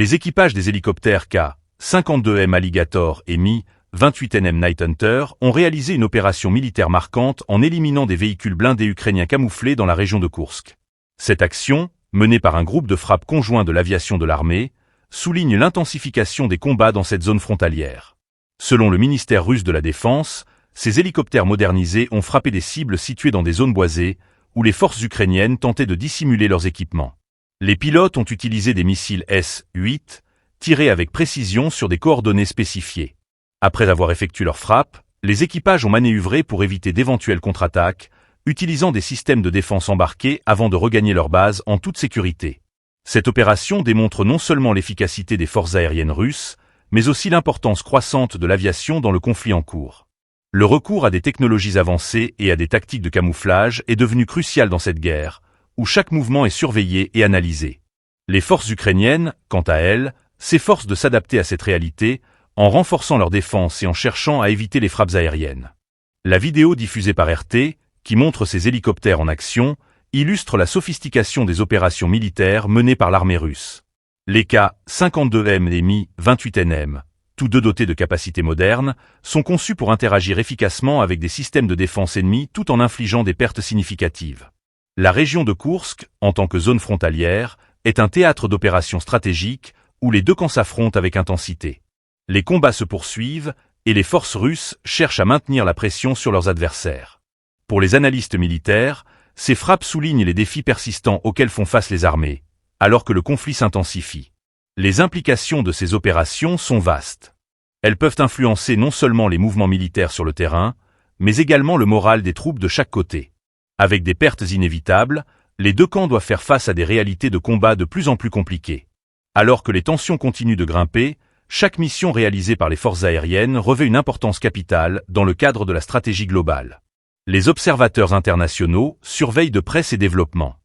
Les équipages des hélicoptères K-52M Alligator et Mi-28NM Night Hunter ont réalisé une opération militaire marquante en éliminant des véhicules blindés ukrainiens camouflés dans la région de Koursk. Cette action, menée par un groupe de frappe conjoint de l'aviation de l'armée, souligne l'intensification des combats dans cette zone frontalière. Selon le ministère russe de la Défense, ces hélicoptères modernisés ont frappé des cibles situées dans des zones boisées, où les forces ukrainiennes tentaient de dissimuler leurs équipements. Les pilotes ont utilisé des missiles S-8, tirés avec précision sur des coordonnées spécifiées. Après avoir effectué leur frappe, les équipages ont manœuvré pour éviter d'éventuelles contre-attaques, utilisant des systèmes de défense embarqués avant de regagner leur base en toute sécurité. Cette opération démontre non seulement l'efficacité des forces aériennes russes, mais aussi l'importance croissante de l'aviation dans le conflit en cours. Le recours à des technologies avancées et à des tactiques de camouflage est devenu crucial dans cette guerre, où chaque mouvement est surveillé et analysé. Les forces ukrainiennes, quant à elles, s'efforcent de s'adapter à cette réalité, en renforçant leur défense et en cherchant à éviter les frappes aériennes. La vidéo diffusée par RT, qui montre ces hélicoptères en action, illustre la sophistication des opérations militaires menées par l'armée russe. Les K-52M et Mi-28NM, tous deux dotés de capacités modernes, sont conçus pour interagir efficacement avec des systèmes de défense ennemis tout en infligeant des pertes significatives. La région de Koursk, en tant que zone frontalière, est un théâtre d'opérations stratégiques où les deux camps s'affrontent avec intensité. Les combats se poursuivent et les forces russes cherchent à maintenir la pression sur leurs adversaires. Pour les analystes militaires, ces frappes soulignent les défis persistants auxquels font face les armées, alors que le conflit s'intensifie. Les implications de ces opérations sont vastes. Elles peuvent influencer non seulement les mouvements militaires sur le terrain, mais également le moral des troupes de chaque côté. Avec des pertes inévitables, les deux camps doivent faire face à des réalités de combat de plus en plus compliquées. Alors que les tensions continuent de grimper, chaque mission réalisée par les forces aériennes revêt une importance capitale dans le cadre de la stratégie globale. Les observateurs internationaux surveillent de près ces développements.